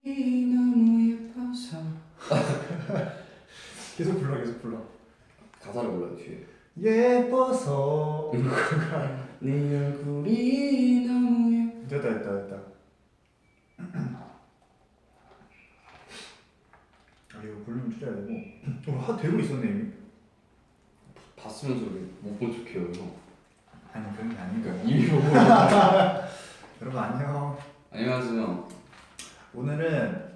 너무 예뻐서 계속 불러. 가사를 몰라요 뒤에. 예뻐서. 네 얼굴이 너무 됐다. 아 이거 볼륨 줄여야 되고. 하 되고 있었네 이미. 봤으면서 못 본 척해요 형. 아니 그런 게 아닌가. 이미 보고. 여러분 안녕. 안녕하세요. 오늘은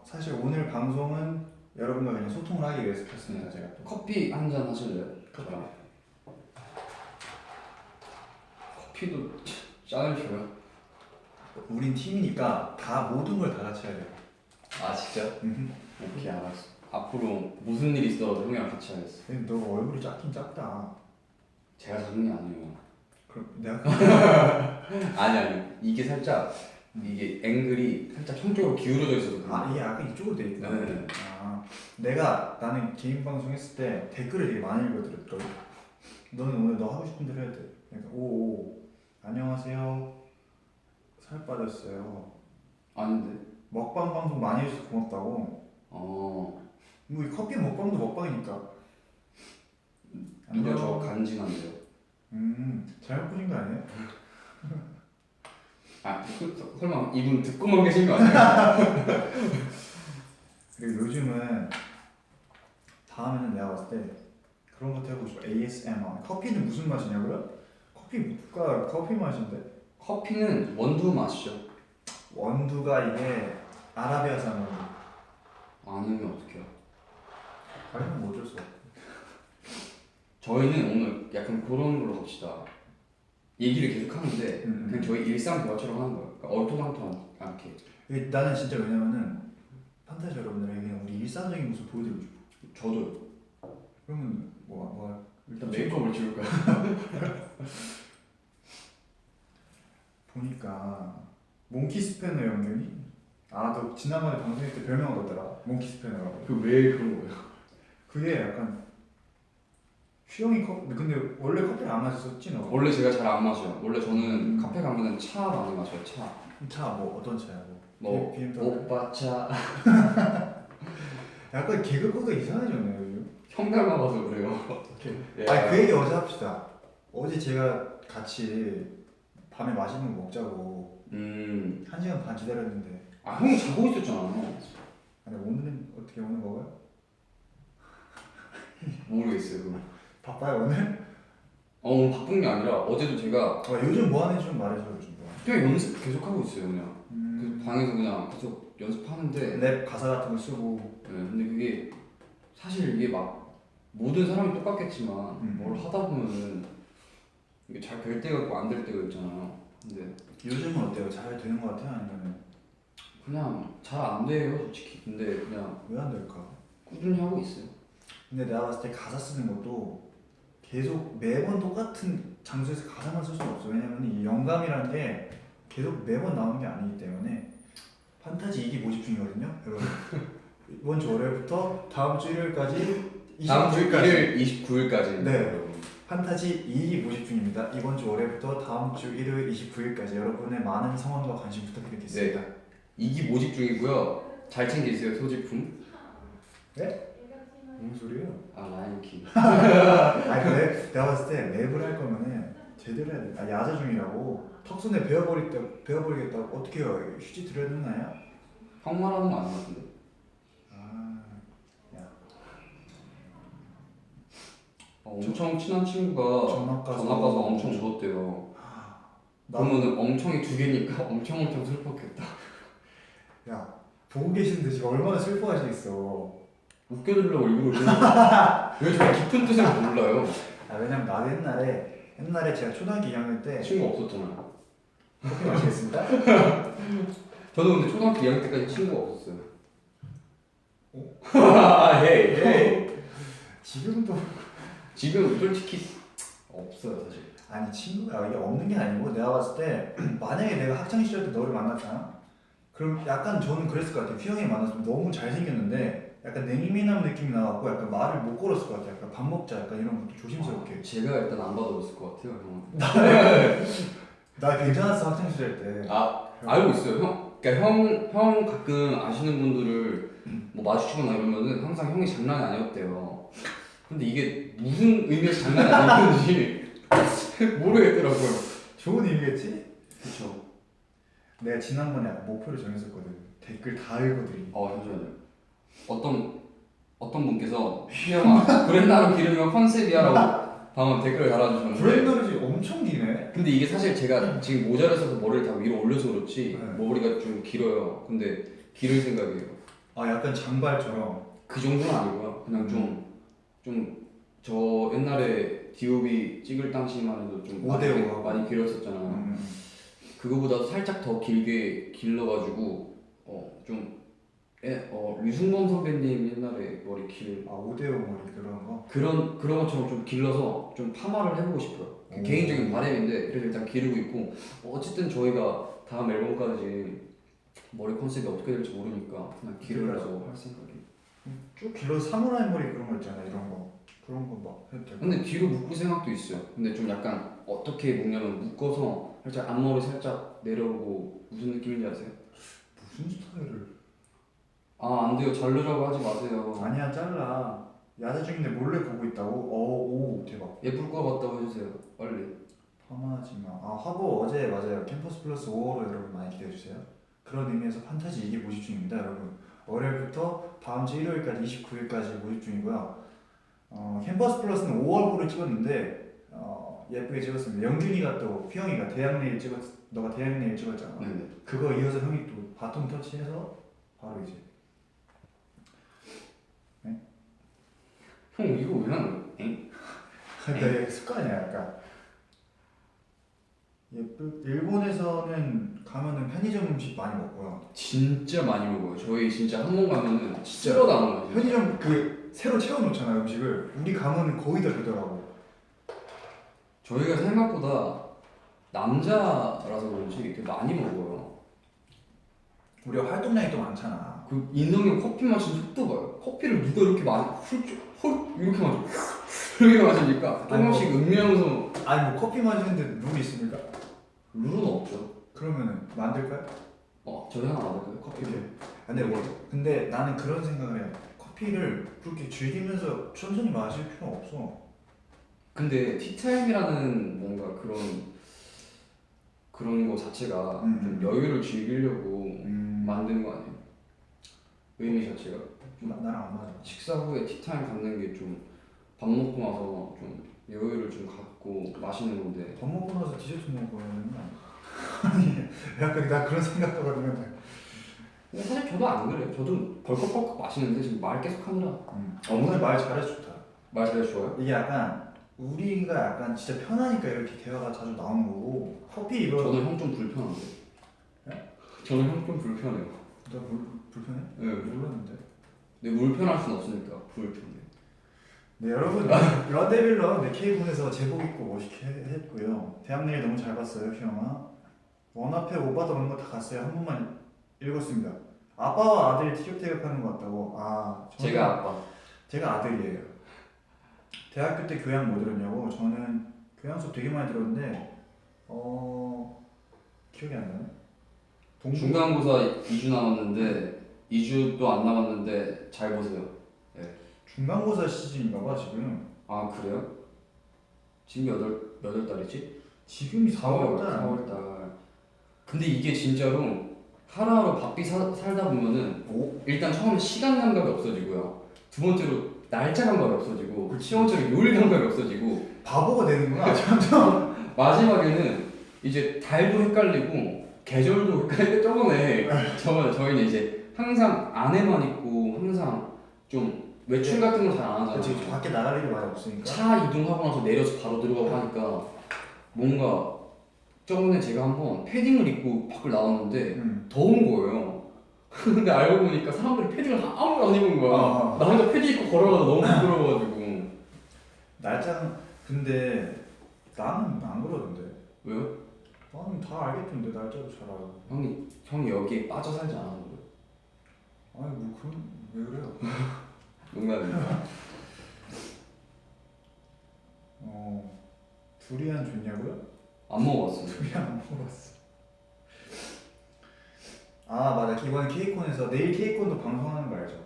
사실 오늘 방송은 여러분과 그냥 소통을 하기 위해서 켰습니다. 제가 또 커피 한 잔 하실래요? 커피. 저랑. 커피도 짠을 줘요. 우린 팀이니까 다 모든 걸 다 같이 해야 돼. 아 진짜? 오케이 알았어. 앞으로 무슨 일 있어도 형이랑 같이 하겠어. 근데 너 얼굴이 작긴 작다. 제가 작은 게 아니에요. 그럼 내가 아니 이게 살짝 이게 앵글이 살짝 형쪽으로 기울어져 있어서 그런 이게 약간 이쪽으로 돼 있구나. 네. 나는 개인 방송 했을 때 댓글을 되게 많이 읽어드렸거든. 너는 오늘 너 하고 싶은 대로 해야 돼. 그러니까 안녕하세요. 살 빠졌어요. 아닌데. 먹방 방송 많이 해줘서 고맙다고. 뭐 이 커피 먹방도 먹방이니까. 누가 저 간징한데요? 잘못 보신 거 아니에요? 설마 이분 듣고만 계신 거 아니에요? 그리고 요즘은 다음에는 내가 봤을 때 그런 것도 해보고 싶어. ASMR. 커피는 무슨 맛이냐고요? 커피가 커피 맛인데. 커피는 원두 맛이죠. 원두가 이게 아라비아산 원두. 아니면 어떡해요? 아니면 뭐 어쩔 수 없고. 저희는 오늘 약간 그런 걸로 갑시다. 얘기를 계속 하는데 그냥 저희 일상 대화처럼 하는 거예요. 그러니까 얼토당토 않게. 나는 진짜 왜냐면은 판타지 여러분들에게 그냥 우리 일상적인 모습 보여드리고 싶어. 저도요. 그러면 뭐 일단 메이크업을 지울까요? 보니까 몽키 스패너 형님이 너 지난번에 방송할 때 별명을 얻더라. 몽키 스패너라고. 그 왜 그런 거예요? 그게 약간 휘영이 근데 원래 커피를 안 마셨었지 너? 원래 제가 잘 안 마셔요. 원래 저는 카페 가면은 차 많이 마셔요. 차. 차 뭐 어떤 차야 뭐 BMW? 오빠 차. 약간 개그 코드가 이상해졌네요 요즘. 형 닮아봐서 그래요. 예. 그 얘기 어제 합시다. 어제 제가 같이 밤에 맛있는 거 먹자고 1시간 반 기다렸는데. 형 자고 있었잖아요. 아니 오늘은 어떻게 오늘 먹어요? 모르겠어요. 그거. 바빠요 오늘? 오늘 바쁜 게 아니라 어제도 제가 요즘 뭐 하는지 좀 말해줘 요즘 뭐. 그냥 연습 계속 하고 있어요. 그냥 그 방에서 그냥 계속 연습하는데. 랩 가사 같은 거 쓰고. 네, 근데 그게 사실 이게 막 모든 사람이 똑같겠지만 뭘 하다 보면은 이게 잘 될 때가 있고 안 될 때가 있잖아요. 근데 요즘은 어때요? 잘 되는 거 같아요? 아니면 그냥 잘 안 돼요 솔직히. 근데 그냥 왜 안 될까? 꾸준히 하고 있어요. 근데 내가 봤을 때 가사 쓰는 것도 계속 매번 똑같은 장소에서 가사만 쓸 수는 없어. 왜냐면 이 영감이라는 게 계속 매번 나오는 게 아니기 때문에. 판타지 2기 모집 중이거든요 여러분. 이번 주 월요일부터 다음 주 일요일까지 다음 주 일요일 29일까지. 네. 판타지 2기 모집 중입니다. 이번 주 월요일부터 다음 주 일요일 29일까지 여러분의 많은 성원과 관심 부탁드리겠습니다. 2기 모집 중이고요. 잘 챙기세요 소지품. 네? 무슨 소리예요? 라이온킹. 그래? 내가 봤을 때 랩을 할 거면은 제대로 해야 돼. 야자 중이라고 턱선에 베어버리겠다고. 어떻게 해요? 휴지 드려야 되나요? 형 말하는 거 아닌 것 같은데. 엄청 친한 친구가 전학 가서 엄청 울었대요. 그러면은 엄청이 2개니까 엄청 슬펐겠다. 야, 보고 계시는데 지금 얼마나 슬퍼하시겠어. 웃겨주려고 일부러 그러는 거야. 왜 저렇게 깊은 뜻을 몰라요? 왜냐면 나도 옛날에 제가 초등학교 2학년 때 친구 없었잖아요. 커피 마시겠습니다. 저도 근데 초등학교 2학년 때까지 친구가 없었어요. 헤이. 지금 솔직히 없어요 사실. 아니 친구가 이게 없는 게 아니고 내가 봤을 때 만약에 내가 학창 시절 때 너를 만났잖아. 그럼 약간 저는 그랬을 것 같아요. 휘영이 만났으면 너무 잘생겼는데 약간 냉미남 느낌이 나갖고 약간 말을 못 걸었을 것 같아요. 약간 밥 먹자 약간 이런 것도 조심스럽게. 제가 일단 안 받아줬을 것 같아요 형한테. 나 괜찮았어 학창 시절 때. 알고 있어요 형. 그러니까 형 가끔 아시는 분들을 뭐 마주치거나 이러면은 항상 형이 장난이 아니었대요. 근데 이게 무슨 의미에서 장난이 아니었는지 모르겠더라고요. 좋은 의미겠지? 그쵸. 내가 지난번에 약간 목표를 정했었거든. 댓글 다 읽어드리기. 잠시만요. 어떤 분께서 희영아 브랜나루 기르면 컨셉이야라고 방금 댓글을 달아주셨는데 브랜더르지 엄청 기네. 근데 이게 사실 제가 지금 모자를 써서 머리를 다 위로 올려서 그렇지 네. 머리가 좀 길어요. 근데 기를 생각이에요. 아 약간 장발처럼. 그 정도는 아니고요. 그냥 좀 저 옛날에 D.O.B 찍을 당시만 해도 좀 많이, 5대5 하고. 많이 길었었잖아요. 그거보다 살짝 더 길게 길러가지고 류승범 선배님 옛날에 머리 길 아 5대5 머리 그런 거. 그런 것처럼 좀 길러서 좀 파마를 해보고 싶어요. 그 오. 개인적인 바람인데 그래서 일단 기르고 있고 어쨌든 저희가 다음 앨범까지 머리 컨셉이 어떻게 될지 모르니까 그냥 기르려고 할 생각이에요. 쭉 길러서 사무라이 머리 그런 거 있잖아. 이런 거. 그런 거 막 해도 되고. 근데 뒤로 묶을 생각도 있어요. 근데 좀 약간 어떻게 묶냐면 묶어서 살짝 앞머리 살짝 내려오고 무슨 느낌인지 아세요? 무슨 스타일을? 아 안 돼요. 자르라고 하지 마세요. 아니야 잘라. 야자 중인데 몰래 보고 있다고? 오 대박. 예쁠 것 같다고 해주세요. 빨리. 파마하지 마. 아 화보 어제 맞아요. 캠퍼스 플러스 5호로 여러분 많이 기대해 주세요. 그런 의미에서 판타지 이게 모집 중입니다, 여러분. 월요일부터 다음 주 일요일까지 29일까지 모집 중이고요. 캠퍼스 플러스는 5월호를 찍었는데 예쁘게 찍었습니다. 영균이가 또 휘영이가 대학내일 너가 대학내일 찍었잖아. 네네. 그거 이어서 형이 또 바톤 터치해서 바로 이제. 형 이거 왜 하는 거야? 엥? 내 습관이야 약간. 일본에서는 가면은 편의점 음식 많이 먹고요. 진짜 많이 먹어요. 저희 진짜 한 번 가면은 쓸어 담은 거죠. 편의점 그 새로 채워놓잖아요 음식을. 우리 가면은 거의 다 되더라고. 저희가 생각보다 남자라서 그런지 되게 많이 먹어요. 우리가 활동량이 또 많잖아. 그 인성이 형 커피 마시는 속도 봐요. 커피를 누가 이렇게 많이 훌 이렇게 마셔. 이렇게 마시니까 조금씩 음미하면서 아니 뭐 커피 마시는데 룰이 있습니까? 룰은 없죠. 그러면은 만들까요? 저희 하나 만들까요? 커피. 이렇게. 근데 나는 그런 생각을 해. 커피를 그렇게 즐기면서 천천히 마실 필요 없어. 근데 티타임이라는 뭔가 그런 거 자체가 좀 여유를 즐기려고 만든 거 아니에요? 의미 자체가 나랑 안 맞아. 식사 후에 티타임 갖는 게 좀 밥 먹고 나서 좀 여유를 좀 갖고 마시는 건데 밥 먹고 나서 디저트 먹으면 아니 약간 나 그런 생각도 하거든. 근데 사실 저도 안 그래요. 저도 벌컥벌컥 마시는데 지금 말 계속 하느라 오늘 말 잘해서 좋다. 말 잘해 좋아요? 이게 약간 우리가 약간 진짜 편하니까 이렇게 대화가 자주 나오는 거고 커피 이거 저는 형 좀 불편한데. 네? 저는 형 좀 불편해요. 너 불편해? 네. 몰랐는데. 근데 불편할 순 없으니까 불편해. 네 여러분 런데빌런 네, K군에서 제복 입고 멋있게 했고요. 대학내일 너무 잘 봤어요 휘영아. 원앞에 오빠도 오는 거 다 갔어요. 한 번만 읽었습니다. 아빠와 아들이 티격태격하는 것 같다고. 제가 아빠. 제가 아들이에요. 대학교 때 교양 뭐 들었냐고. 저는 교양 수업 되게 많이 들었는데 기억이 안 나네. 중간고사 2주 남았는데 2주도 안 남았는데 잘 보세요. 중간고사 시즌인가 봐 지금. 아 그래요? 지금 몇 달이지? 지금이 4월달. 4월달. 근데 이게 진짜로 하루하루 바삐 살다 보면은 일단 처음에 시간 감각이 없어지고요. 두 번째로 날짜 감각이 없어지고 그치. 세 번째로 요일 감각이 없어지고 바보가 되는구나 점점. 마지막에는 이제 달도 헷갈리고 계절도 헷갈리고 저희는 이제 항상 안에만 있고 항상 좀 외출 같은 걸 잘 안 하잖아요. 그치 밖에 나갈 일이 많이 없으니까. 차 이동하고 나서 내려서 바로 들어가고 하니까 뭔가 저번에 제가 한번 패딩을 입고 밖을 나왔는데 더운 거예요. 근데 알고 보니까 사람들이 패딩을 아무도 안 입은 거야. 나 혼자 패딩 입고 걸어가서 너무 부끄러워가지고. 날짜는 근데 나는 안 그러던데. 왜요? 나는 다 알겠던데 날짜도 잘 알고. 형이 여기에 빠져 살지 않았는 거예요? 아니 뭐 그런 왜 그래요? 농담입니다. 두리안 좋냐고요? 안 먹어봤어요. 두리안 안 먹어봤어. 아 맞아. 이번에 케이콘에서 내일 케이콘도 방송하는 거 알죠?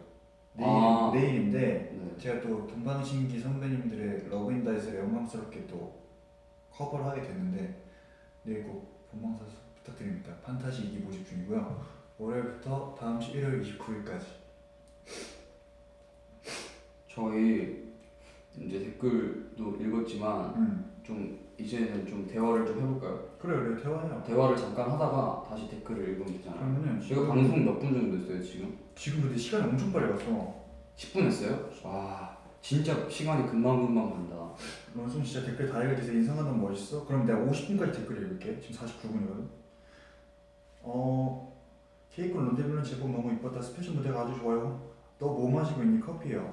내일인데 네. 제가 또 동방신기 선배님들의 러브인다이스를 영광스럽게 또 커버를 하게 됐는데 내일 꼭 본방사수 부탁드립니다. 판타지 2기 모집 중이고요. 월요일부터 다음 주 일요일 29일까지. 저희 이제 댓글도 읽었지만 좀 이제는 좀 대화를 좀 해볼까요? 그래 대화해요. 대화를 잠깐 하다가 다시 댓글을 읽으면 되잖아요. 그러면은 저희가 방송 몇 분 정도 했어요 지금? 지금 근데 시간이 엄청 빨리 갔어. 10분 했어요? 와 진짜 시간이 금방금방 간다. 런쥔 진짜 댓글 다 읽어주세요. 인상아 너무 멋있어. 그럼 내가 50분까지 댓글 읽을게. 지금 49분이거든. 케이콘 런데블런 제법 너무 이뻤다. 스페셜 무대가 아주 좋아요. 너 뭐 마시고 있니? 커피요.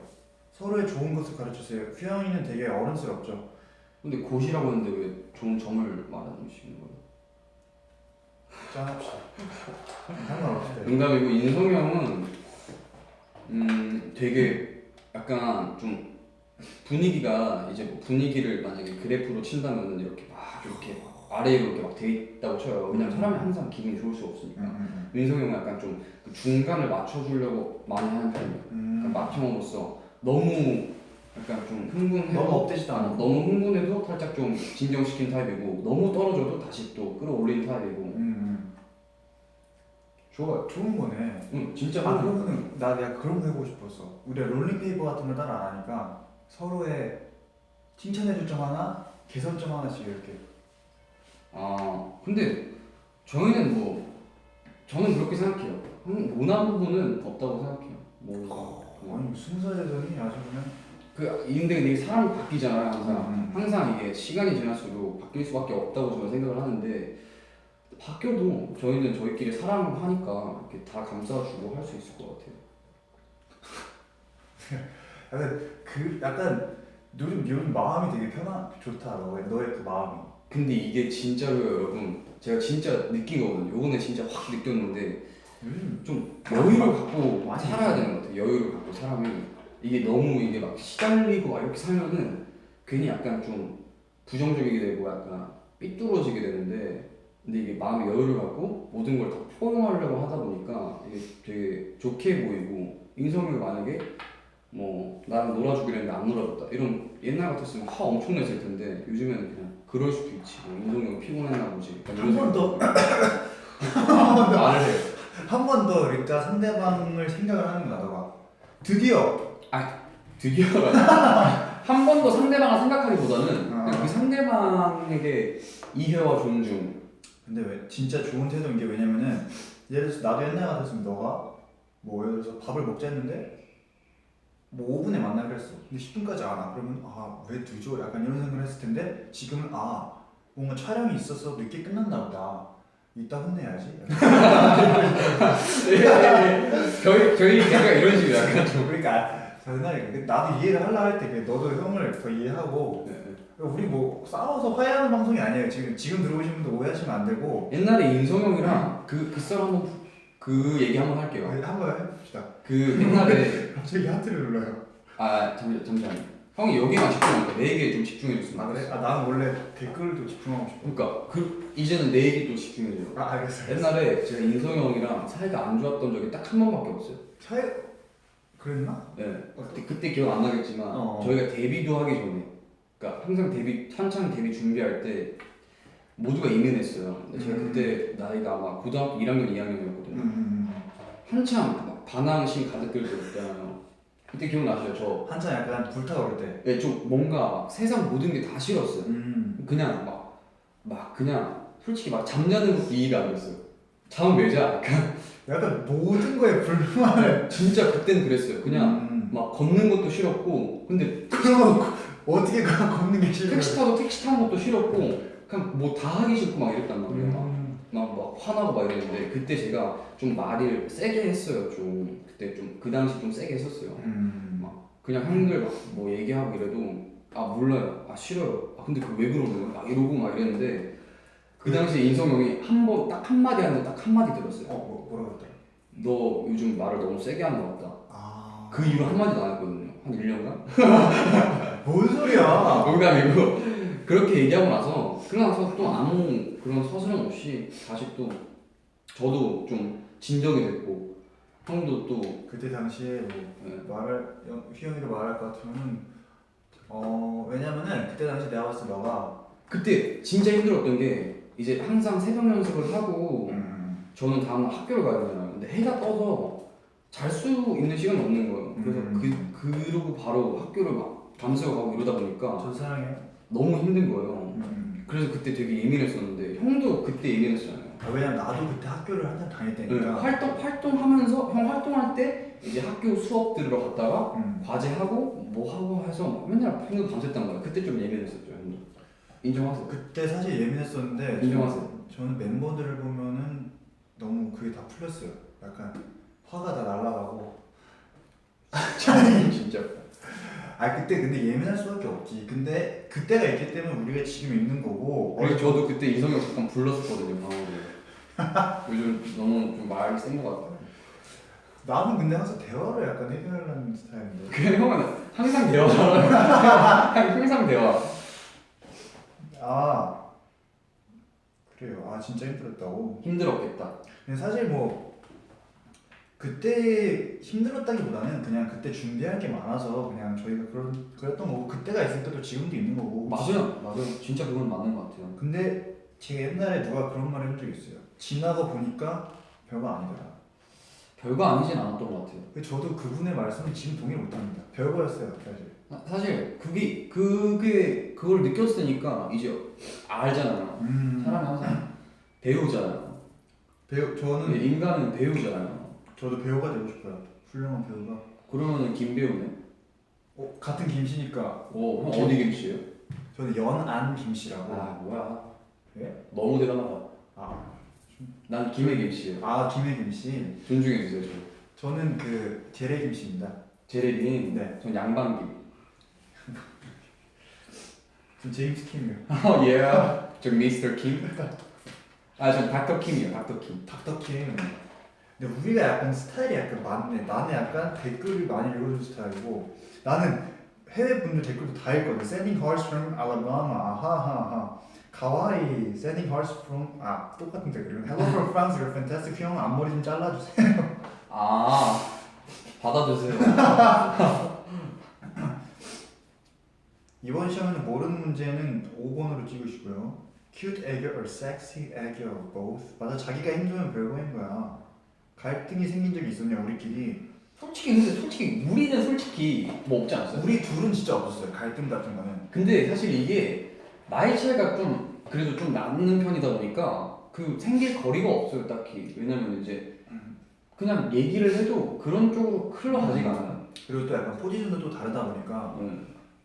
서로의 좋은 것을 가르쳐주세요. 휘영이는 되게 어른스럽죠. 근데 곧이라고 했는데 왜 좋은 점을 말하시는 거예요? 짠합시다. 상관없을 때. 농담이고 인성이 형은 되게 약간 좀 분위기가 이제 뭐 분위기를 만약에 그래프로 친다면은 이렇게 막 이렇게 아래로 이렇게 막 돼 있다고 쳐요. 왜냐면 사람이 항상 기분이 좋을 수 없으니까. 민성이 형은 약간 좀 그 중간을 맞춰주려고 많이 하는 편이에요. 그러니까 마청으로서 너무 약간 좀 흥분해도 너무 업되지도 않아. 너무 흥분해도 살짝 좀 진정시킨 타입이고 너무 떨어져도 다시 또 끌어올리는 타입이고 좋아요. 좋은 거네. 응 진짜 그러면은 내가 그런 거 해보고 싶었어. 우리가 롤링페이퍼 같은 걸 따로 안 하니까 서로의 칭찬해줄 점 하나, 개선점 하나씩 이렇게. 근데 저희는 뭐 저는 그렇게 생각해요. 모난 부분은 없다고 생각해요. 아니 20살 되더니 아주 그냥. 근데 이게 사람이 바뀌잖아요 항상. 항상 이게 시간이 지날수록 바뀔 수밖에 없다고 저는 생각을 하는데 바뀌어도 저희는 저희끼리 사랑을 하니까 이렇게 다 감싸주고 할 수 있을 것 같아요. 약간 요즘 마음이 되게 좋다. 너의 그 마음이. 근데 이게 진짜로요 여러분. 제가 진짜 느낀 거거든요. 요번에 진짜 확 느꼈는데 좀 여유를 갖고 많이 살아야 되는 것 같아요. 여유를 갖고 사람이 이게 너무 이게 막 시달리고 막 이렇게 살면은 괜히 약간 좀 부정적이게 되고 약간 삐뚤어지게 되는데 근데 이게 마음의 여유를 갖고 모든 걸 다 포용하려고 하다 보니까 이게 되게 좋게 보이고 인성이 만약에 뭐 나랑 놀아주기로 했는데 안 놀아줬다 이런 옛날 같았으면 화 엄청 냈을 텐데 요즘에는 그냥 그럴 수도 있지 뭐 인성이 형 피곤했나 보지 한 번 더 말을 해요. 한 번 더 그러니까 상대방을 생각을 하는 거야 너가. 드디어 한 번 더 상대방을 생각하기보다는 그냥 그 상대방에게 이해와 존중. 근데 왜 진짜 좋은 태도인 게 왜냐면은 예를 들어서 나도 옛날 같았으면 너가 뭐 예를 들어서 밥을 먹자 했는데 뭐 5분에 만나기로 했어. 근데 10분까지 안 와. 그러면 왜 늦어? 약간 이런 생각을 했을 텐데 지금은 뭔가 촬영이 있어서 늦게 끝났나 보다. 이따 혼내야지. 저희 제가 이런 식으로 약간 좀 그러니까 옛날에 나도 이해를 하려 할 때 너도 형을 더 이해하고 우리 뭐 싸워서 화해하는 방송이 아니에요. 지금 들어오신 분들 오해하시면 안 되고. 옛날에 인성 형이랑 그 썰 한번 그 얘기 한번 할게요. 한번 해봅시다. 그 옛날에 갑자기 하트를 눌러요. 잠시만요. 형이 여기만 집중하니까 내 얘기에 좀 집중해줬으면 그래? 나는 원래 댓글도 집중하고 싶어. 그러니까 이제는 내 얘기 또 집중해줘요. 알겠어. 옛날에 제가 인성 형이랑 사이가 안 좋았던 적이 딱 한 번밖에 없어요. 그랬나? 네. 그때 기억 안 나겠지만 저희가 데뷔도 하기 전에 그러니까 항상 한창 데뷔 준비할 때 모두가 이민했어요. 근데 제가 그때 나이가 아마 고등학교 1학년, 2학년이었거든요. 한참 막 반항심 가득 들 때였잖아요. 그때 기억나시죠? 저 한참 약간 불타오를 때. 네, 좀 뭔가 막 세상 모든 게 다 싫었어요. 그냥 막 그냥 솔직히 막 잠자는 것도 이해가 안 됐어요. 잠은 왜 자? 약간 모든 거에 불만을. 진짜 그땐 그랬어요. 그냥 막 걷는 것도 싫었고 근데 그러면 어떻게 걷는 게 싫어? 택시 타는 것도 싫었고 그냥 뭐 다 하기 싫고 막 이랬단 말이에요. 막 화나고 막 이랬는데 그때 제가 좀 말을 세게 했어요. 좀 그때 좀 그 당시 좀 세게 했었어요. 막 그냥 형들 막 뭐 얘기하고 이래도 몰라요. 싫어요. 근데 그 왜 그러는 거야? 막 이러고 막 이랬는데 그 당시에 인성 형이 딱 한마디 하는데 딱 한마디 들었어요. 뭐라고 했더라? 너 요즘 말을 너무 세게 하는 것 같다. 그 이후 한마디도 안 했거든요. 한 1년간? 뭔 소리야? 농담이고 그렇게 얘기하고 나서 또 아무 그런 서스럼 없이 다시 또 저도 좀 진적이 됐고 형도 또 그때 당시에 뭐 휘영이도 말할 것 같으면은 왜냐면은 그때 당시 내가 봤을 때 너가 그때 진짜 힘들었던 게 이제 항상 새벽 연습을 하고 저는 다음날 학교를 가야 되잖아요. 근데 해가 떠서 잘 수 있는 시간이 없는 거예요. 그래서 그러고 바로 학교를 막 밤새고 가고 이러다 보니까 저 사랑해요. 너무 힘든 거예요. 그래서 그때 되게 예민했었는데 형도 그때 예민했잖아요. 왜냐면 나도 그때 학교를 한참 다닐 때니까. 활동하면서 형 활동할 때 이제 학교 수업 들으러 갔다가 과제하고 뭐 하고 해서 막 맨날 형도 밤샜단 말이에요. 그때 좀 예민했었죠 형도. 인정하세요. 그때 사실 예민했었는데 인정하세요. 저는 멤버들을 보면은 너무 그게 다 풀렸어요. 약간 화가 다 날아가고. 진짜. 그때 근데 예민할 수밖에 없지. 근데 그때가 있기 때문에 우리가 지금 있는 거고. 그래서 저도 그때 이성형 잠깐 불렀었거든요 방으로. 요즘 너무 좀 말이 센 것 같아요. 나는 근데 항상 대화를 약간 해결하는 스타일인데. 그냥 형은 항상 대화. 항상 대화. 그래요. 진짜 힘들었다고. 힘들었겠다. 근데 사실 뭐 그때 힘들었다기보다는 그냥 그때 준비할 게 많아서 그냥 저희가 그랬던 거고, 그때가 있으니까 또 지금도 있는 거고. 맞아요. 진짜 그건 맞는 것 같아요. 근데 제가 옛날에 누가 그런 말 해준 적이 있어요. 지나가 보니까 별거 아니더라. 별거 아니진 않았던 것 같아요. 저도 그분의 말씀은 지금 동의 못합니다. 별거였어요 사실. 사실 그걸 느꼈으니까 이제 알잖아요. 사람이 항상 배우잖아요. 저는 인간은 배우잖아요. 저도 배우가 되고 싶어요. 훌륭한 배우가. 그러면은 김배우네. 같은 김씨니까. 형 어디 김씨예요? 저는 연안 김씨라고. 뭐야. 예? 너무 대단하다. 난 김해 김씨예요. 김혜 김씨. 존중해 주세요. 저는 그 제레 김씨입니다. 제레님. 네. 전 양반김. 저 제임스 킴이요. 예. 저 미스터 킴. 전 닥터 킴이요. 닥터 킴. 닥터 킴. 근데 우리가 약간 스타일이 약간 맞네. 나는 약간 댓글을 많이 읽어주는 스타일이고, 나는 해외 분들 댓글도 다 읽거든. Sending hearts from Alabama. 하하하. 가와이. Sending hearts from 똑같은 댓글. Hello from France. You're fantastic. 형 앞머리 좀 잘라주세요. 받아주세요. 이번 시험에는 모르는 문제는 5번으로 찍으시고요. Cute 애교 or sexy 애교 both. 맞아, 자기가 힘들면 별거인 거야. 갈등이 생긴 적이 있었냐 우리끼리? 솔직히 우리는 솔직히 뭐 없지 않았어요? 우리 둘은 진짜 없었어요. 갈등 같은 거는. 근데 사실 이게 나이 차이가 좀 그래도 좀 나는 편이다 보니까 그 생길 거리가 없어요 딱히. 왜냐면 이제 그냥 얘기를 해도 그런 쪽으로 흘러가지가 않아요. 그리고 또 약간 포지션도 또 다르다 보니까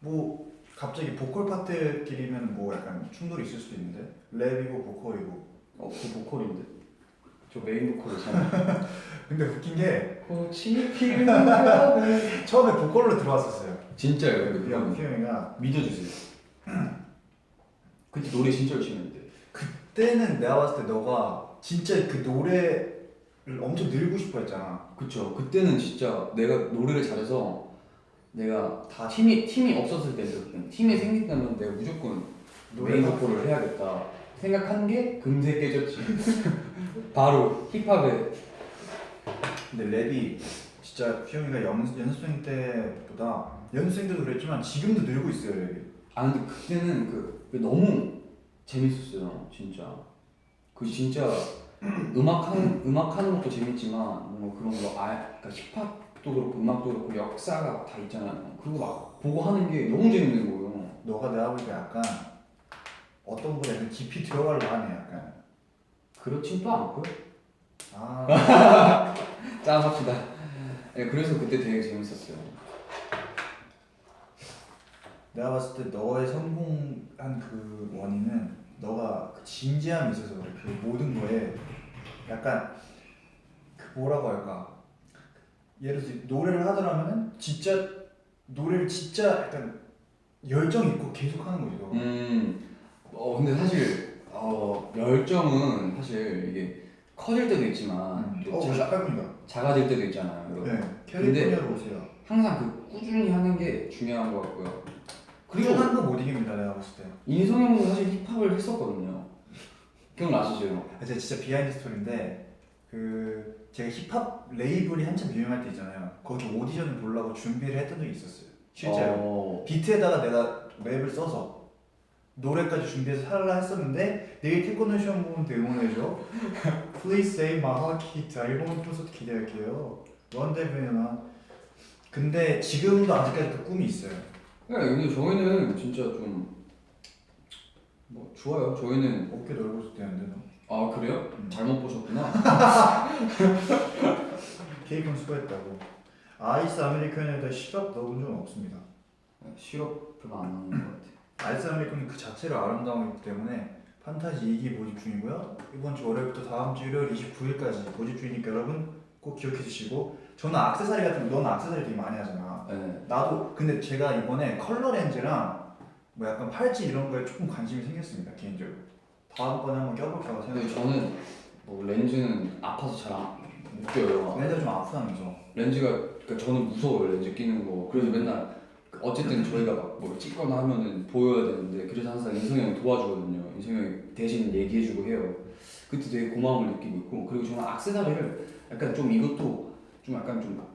뭐 갑자기 보컬 파트끼리면 뭐 약간 충돌이 있을 수도 있는데, 랩이고 보컬이고. 그 보컬인데 저 메인 보컬이잖아요. 근데 웃긴 게 꽃이 피는 가 처음에 보컬로 들어왔었어요. 진짜요? 근데 휘영이가 믿어주세요. 그때 노래 진짜 열심히 했는데. 그때는 내가 봤을 때 너가 진짜 그 노래를 엄청 늘고 싶어 했잖아. 그쵸. 그때는 진짜 내가 노래를 잘해서 내가 다 팀이 없었을 때도 팀이 생긴다면 내가 무조건 메인 보컬을 해야겠다 생각한 게 금세 깨졌지. 바로 힙합에. 근데 랩이 진짜 휘영이가 연습생 때보다, 연습생 때도 그랬지만 지금도 늘고 있어요 랩이. 근데 그때는 그 너무 재밌었어요 진짜. 그 진짜 음악하는 것도 재밌지만 뭔가 그런 거 그러니까 힙합도 그렇고 음악도 그렇고 역사가 다 있잖아요. 그거 막 보고 하는 게 너무 재밌는 거예요. 너가 내가 볼 때 약간 어떤 거에 약간 깊이 들어가려고 하네 약간. 그렇진 또 않고요. 짠합시다. 네, 그래서 그때 되게 재밌었어요. 내가 봤을 때 너의 성공한 그 원인은 너가 그 진지함이 있어서 그래. 그 모든 거에 약간 그 뭐라고 할까, 예를 들어 노래를 하더라면은 진짜 노래를 진짜 약간 열정 있고 계속 하는 거지 너. 근데 사실 열정은 사실 이게 커질 때도 있지만 또 18분이다. 작아질 때도 있잖아요. 네, 캘리포니아로 오세요. 항상 그 꾸준히 하는 게 중요한 것 같고요. 그리고 한 거 못 이깁니다 내가 봤을 때. 인성형도 사실 힙합을 했었거든요. 기억나시죠? 제가 진짜 비하인드 스토리인데, 그 제가 힙합 레이블이 한참 유행할 때 있잖아요. 거기 오디션을 보려고 준비를 했던 적이 있었어요. 실제로 비트에다가 내가 랩을 써서 노래까지 준비해서 살라 했었는데 내일 태권도 시험 보면 때 응원해줘. Please save my heart hit. 일본 콘서트 기대할게요. 런데브나. 근데 지금도 아직까지 그 꿈이 있어요. 네, 근데 저희는 진짜 좀 뭐 좋아요. 저희는 어깨 넓어서 되는데 너. 아 그래요? 잘못 보셨구나. 케이크는 수고했다고. 아이스 아메리카노에다 시럽 넣은 적은 없습니다. 시럽 별로 안 나오는 것 같아. 아이스 아메리카노는 그 자체로 아름다움이기 때문에 판타지 2기 모집 중이고요. 이번 주 월요일부터 다음 주 일요일 29일까지 모집 중이니까 여러분 꼭 기억해 주시고. 저는 액세서리 같은 거, 너는 액세서리 되게 많이 하잖아. 네. 나도 근데 제가 이번에 컬러 렌즈랑 뭐 약간 팔찌 이런 거에 조금 관심이 생겼습니다 개인적으로. 다음번에 한번 껴볼까 근데 생각. 저는 뭐 렌즈는 아파서 잘 못 껴요. 렌즈 좀 아프다면서. 렌즈가 그러니까 저는 무서워요 렌즈 끼는 거. 그래서 맨날 어쨌든 저희가 막 뭐 찍거나 하면은 보여야 되는데 그래서 항상 인성 형이 도와주거든요. 인성 형이 대신 얘기해주고 해요. 그때 되게 고마움을 느끼고 있고 그리고 저는 액세서리를 약간 좀 이것도 좀 약간 좀 뭐라?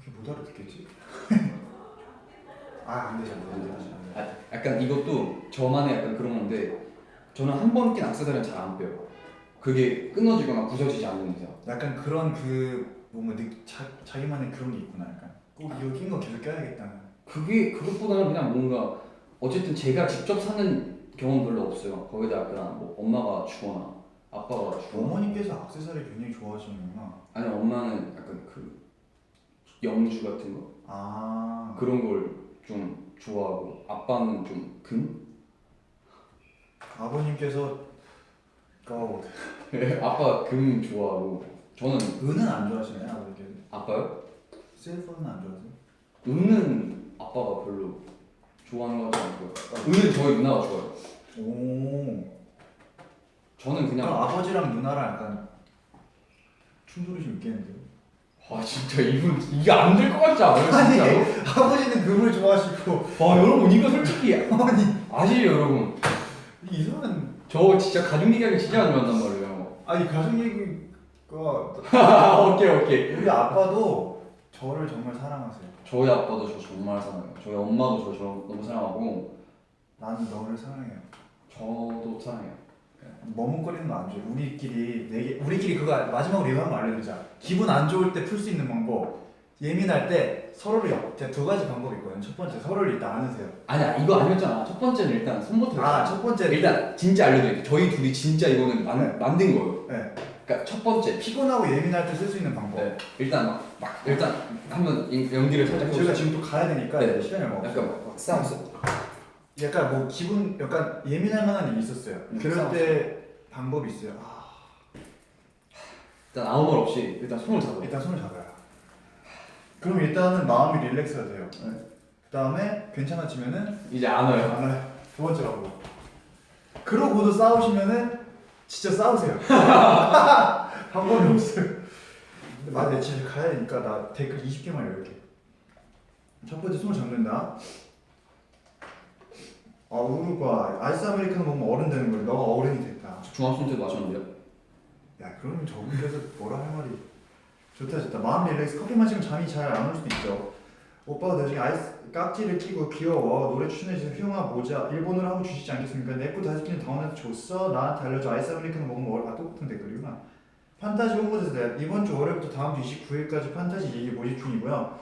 이렇게 못 알아듣겠지? 안 되지. 약간 이것도 저만의 약간 그런 건데 저는 한 번 낀 액세서리는 잘 안 빼요. 그게 끊어지거나 부서지지 않는 이상. 약간 그런 그 뭔가 자기만의 그런 게 있구나. 약간 꼭 이거 낀 거 계속 껴야겠다는. 그게 그것보다는 그냥 뭔가 어쨌든 제가 직접 사는 경험 별로 없어요. 거기다 약간 뭐 엄마가 주거나 아빠가 주거나. 어머니께서 액세서리 굉장히 좋아하시는구나. 아니 엄마는 약간 그 영주 같은 거 그런 걸 좀 좋아하고 아빠는 좀 금? 아버님께서 아빠 금 좋아하고 저는 은은 안 좋아하시나요 아버님께서? 아빠요? 실버는 안 좋아하세요? 은은 아빠가 별로 좋아하는 거 같지 않고요. 은은 저희 누나가 좋아해요. 오. 저는 그럼 그냥 아버지랑 누나랑 약간 충돌이 좀 있겠는데요? 와 진짜 이분 이게 안 될 것 같지 않아요? 진짜로? 아버지는 금을 좋아하시고 와 여러분 이거 솔직히 아니 아시죠 여러분? 이상한. 저 진짜 가족 얘기하기 진짜 안 좋아한단 말이에요. 아니 가족 얘기가 오케이. 우리 아빠도 저를 정말 사랑하세요. 저희 아빠도 저 정말 사랑해요. 저희 엄마도 저 너무 사랑하고 나는 너를 사랑해요. 저도 사랑해요. 머뭇거리는 거 안 좋아요. 우리끼리 그거 마지막으로 이거 한번 알려드리자. 기분 안 좋을 때 풀 수 있는 방법. 예민할 때 서로를 제가 두 가지 방법이 있거든요. 첫 번째 서로를 일단 안으세요. 아니야 이거 아니었잖아. 첫 번째는 일단 손부터. 첫 번째 일단 진짜 알려드릴게요. 저희 둘이 진짜 이거는 만든 거예요. 네. 그러니까 첫 번째 피곤하고 예민할 때 쓸 수 있는 방법. 네. 일단 일단 한번 연기를 살짝 저희가 해보세요. 지금 또 가야 되니까 네. 시간이 얼마 없어요. 약간 막 싸웠어. 약간 뭐 기분 약간 예민할 만한 일이 있었어요. 그럴 싸웠어. 때 방법이 있어요. 일단 아무 말 없이 일단 손을 잡아요. 일단 손을 잡아요. 그럼 일단은 마음이 릴렉스가 돼요. 네. 그 다음에 괜찮아지면은 이제 안 와요. 안 와요. 두 번째라고. 그러고도 싸우시면은 진짜 싸우세요. 방법이 없어요. 근데 맞아, 집에 가야 되니까 나 댓글 20개만 열게. 첫 번째 손을 잡는다. 우루과이 아이스 아메리카노 먹으면 어른 되는 거야. 너가 어른이 됐다. 중학생 때 마셨는데요. 야 그러면 저분께서 뭐라 할 말이. 좋다. 마음 릴렉스. 커피 마시면 잠이 잘 안 올 수도 있죠. 오빠가 나중에 아이스 깍지를 끼고 귀여워. 노래 추천해주세요. 휘영아 모자 일본어로 하고 주시지 않겠습니까? 내거 5개는 다운한테 줬어. 나한테 알려줘. 아이스 아메리카노 먹으면 똑같은 댓글이구나. 판타지 홍보대사 이번 주 월요일부터 다음 주 29일까지 판타지 얘기 모집 중이고요.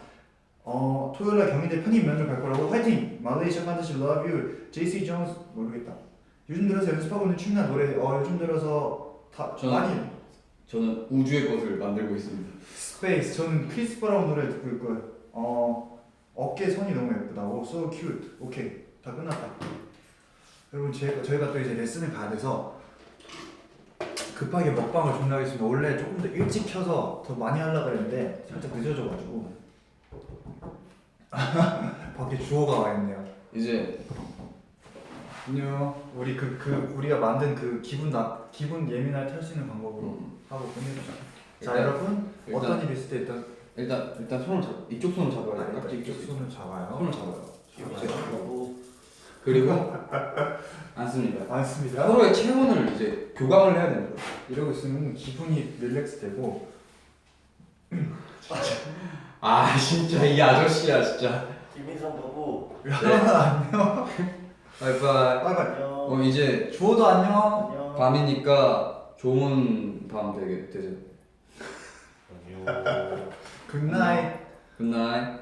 토요일날 경희대 편입 면접 갈 거라고 화이팅! 말레이시아 판타지 love you. JC 존스 모르겠다. 요즘 들어서 연습하고 있는 춤이나 노래 요즘 들어서 저는 우주의 것을 만들고 있습니다. 스페이스. 저는 크리스 브라운 노래 듣고 있고요. 어깨 선이 너무 예쁘다고. So cute. 오케이. 다 끝났다. 여러분 저희가 또 이제 레슨을 가야 돼서 급하게 먹방을 준비하겠습니다. 원래 조금 더 일찍 켜서 더 많이 하려고 했는데 살짝 늦어져가지고 밖에 주호가 와 있네요. 이제 안녕. 우리 우리가 만든 그 기분 예민할 때 할 수 있는 방법으로 하고 끝내주자. 자 여러분 어떤 일 있을 때 일단 일단 손을 이쪽 손을 잡아야 돼. 깍지 이쪽 이쪽 손을 잡아요. 손을 잡아요. 이렇게 하고 그리고 앉습니다. 맞습니다. 서로의 체온을 이제 교감을 해야 됩니다. 이러고 있으면 기분이 릴렉스 되고 아 진짜 이 아저씨야 진짜. 김민성 보고 안녕. 바이바이. 바이바이. 안녕. 이제 주호도 안녕. 안녕. 밤이니까 좋은 밤 되세요. 안녕. 굿나잇. 굿나잇.